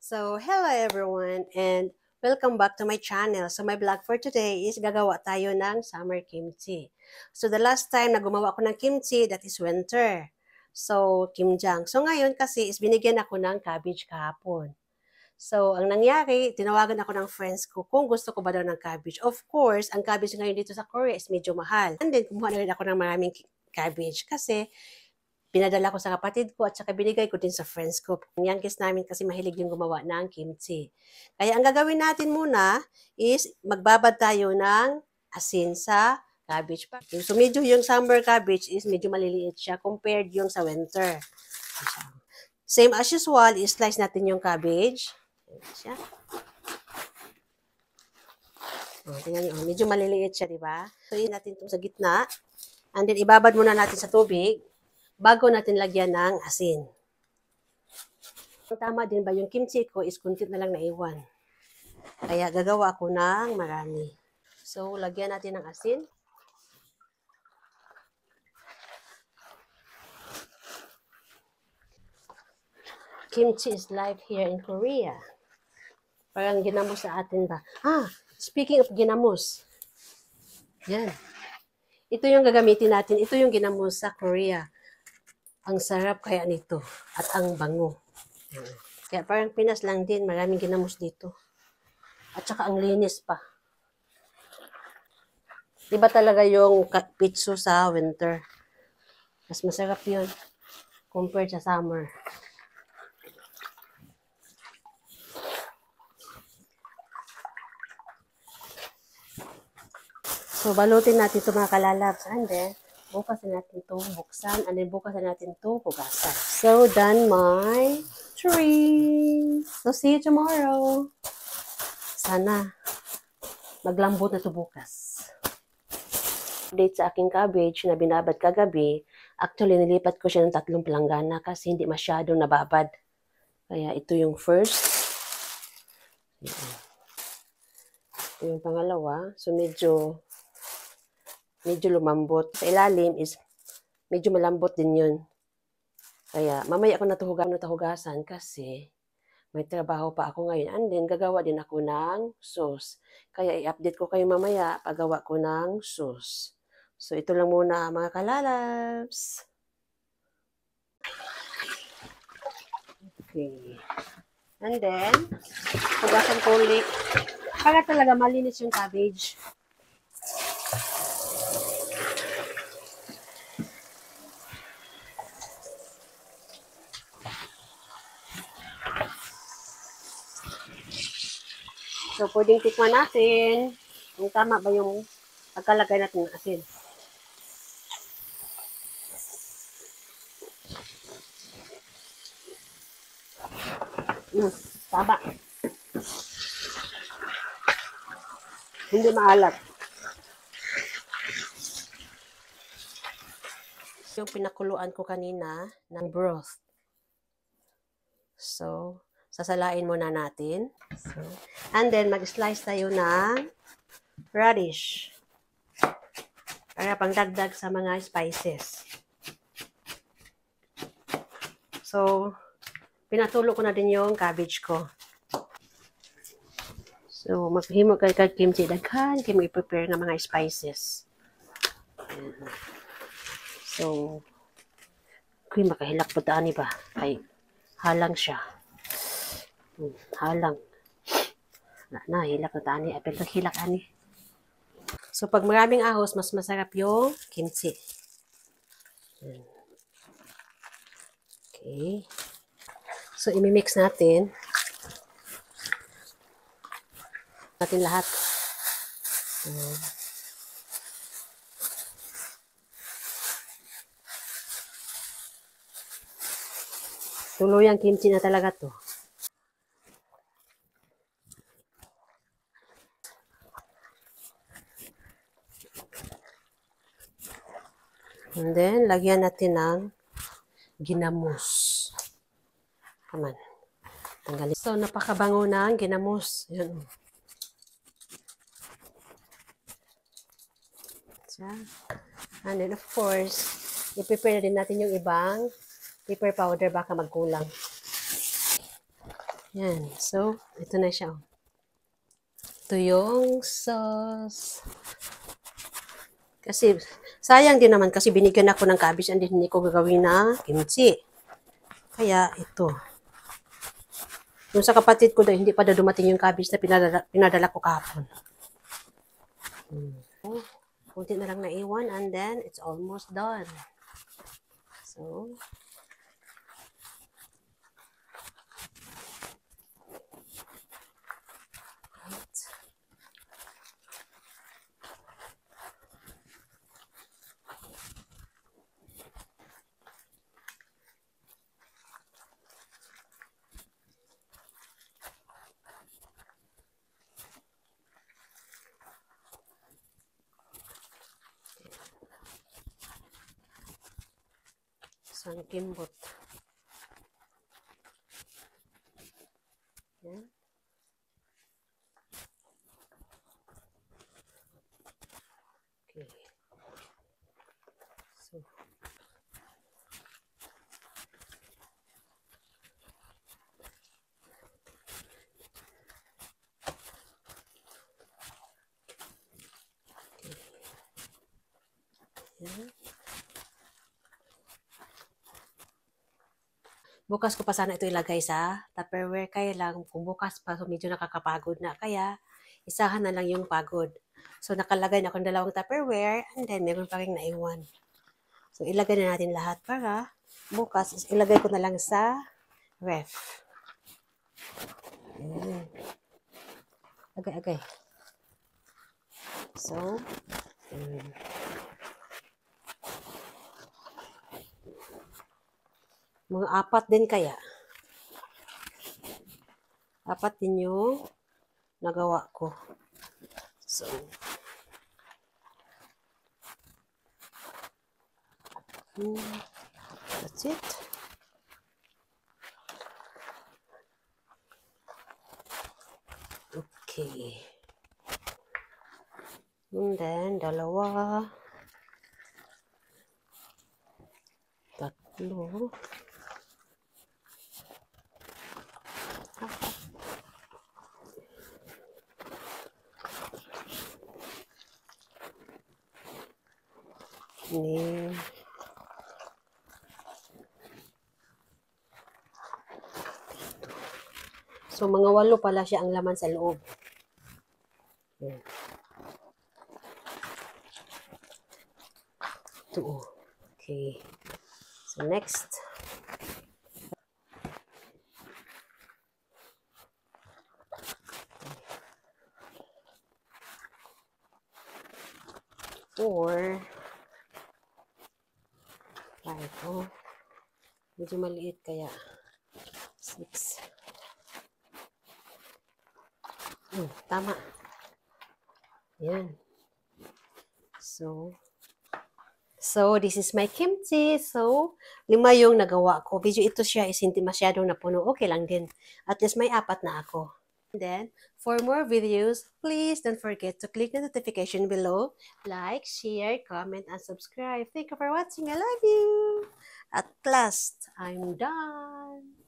So, hello everyone and welcome back to my channel. So, my vlog for today is gagawa tayo ng summer kimchi. So, the last time na gumawa ako ng kimchi, that is winter. So, kimjang. So, ngayon kasi is binigyan ako ng cabbage kahapon. So, ang nangyari, tinawagan ako ng friends ko kung gusto ko ba daw ng cabbage. Of course, ang cabbage ngayon dito sa Korea is medyo mahal. And then, kumuha na rin ako ng maraming cabbage kasi pinadala ko sa kapatid ko at saka binigay ko din sa friends ko. Ang youngest namin kasi mahilig yung gumawa ng kimchi. Kaya ang gagawin natin muna is magbabad tayo ng asin sa cabbage. So medyo yung summer cabbage is medyo maliliit siya compared yung sa winter. Same as usual, i-slice natin yung cabbage. Siya. Tingnan nyo, medyo maliliit siya, di ba? So, i natin ito sa gitna. And then, ibabad muna natin sa tubig bago natin lagyan ng asin. Tama din ba yung kimchi ko is kuntit na lang naiwan. Kaya gagawa ako ng marami. So, lagyan natin ng asin. Kimchi is life here in Korea. Parang ginamos sa atin ba? Speaking of ginamos. Yan. Ito yung gagamitin natin. Ito yung ginamos sa Korea. Ang sarap kaya nito. At ang bango. Kaya parang Pinas lang din. Maraming ginamos dito. At saka ang linis pa. Diba talaga yung pitso sa winter? Mas masarap yun. Compared sa summer. So, balutin natin ito mga kalalabs. And then, bukas na natin ito buksan. And then, bukas na natin ito hugasan. So, done my tree. So, see you tomorrow. Sana maglambot na ito bukas. Update sa aking cabbage na binabad kagabi. Actually, nilipat ko siya ng 3 palanggana kasi hindi masyadong nababad. Kaya ito yung first. Ito yung pangalawa. So, medyo lumambot. Sa ilalim is medyo malambot din yun. Kaya mamaya ako natuhugasan kasi may trabaho pa ako ngayon. And then gagawa din ako ng sauce. Kaya i-update ko kayo mamaya paggawa ko ng sauce. So ito lang muna mga kalalabs. Okay. And then hugasan ko ulit. Para talaga malinis yung cabbage. So, pwedeng tikman natin kung tama ba yung pagkalagay natin ng asin. Tama. Hindi maalat. Yung pinakuluan ko kanina ng broth. So, sasalain muna natin. So, and then, mag-slice tayo ng radish. Para pangdagdag sa mga spices. So, pinatulo ko na din yung cabbage ko. So, maghimo kay kimchi daghan, kaya i-prepare ng mga spices. So, kung makahilak po taani ba? Ay, halang siya. Halang. Hilak na taani. Apel na hilak ani. So, pag maraming ahos, mas masarap yung kimchi. Okay. So, imimix natin. Natin lahat. Tuluyang kimchi na talaga to. And then, lagyan natin ng ginamos. Come on. Tanggalin. So, napakabango ng ginamos. Yun. And then, of course, i-prepare din natin yung ibang pepper powder, baka magkulang. Yan. So, ito na siya. Ito yung sauce. Kasi, sayang din naman kasi binigyan ako ng cabbage and hindi ko gagawin na kimchi. Kaya, ito. Yung sa kapatid ko hindi pa dumating yung cabbage na pinadala ko kahapon. Kunti na lang naiwan and then it's almost done. So, isang kimbot. Yan. Okay. So, yan. Bukas ko pa sana ito ilagay sa Tupperware. Kaya lang, kung bukas pa, so medyo nakakapagod na. Kaya, isahan na lang yung pagod. So, nakalagay na akong dalawang Tupperware and then meron pa rin naiwan. So, ilagay na natin lahat para bukas, ilagay ko na lang sa ref. Agay-agay. So, mga 4 din kaya. 4 din yung nagawa ko. So, that's it. Okay. And then, dalawa. Tatlo. Ni. So, mga 8 pala siya ang laman sa loob. Yan. Ito. Okay. So, next. Or, 5. Oh, medyo maliit kaya. 6. Tama. Yan. So, this is my kimchi. So, 5 yung nagawa ko. Video ito siya is hindi masyadong napuno. Okay lang din. At least may 4 na ako. And then, for more videos, please don't forget to click the notification below. Like, share, comment, and subscribe. Thank you for watching. I love you. At last, I'm done.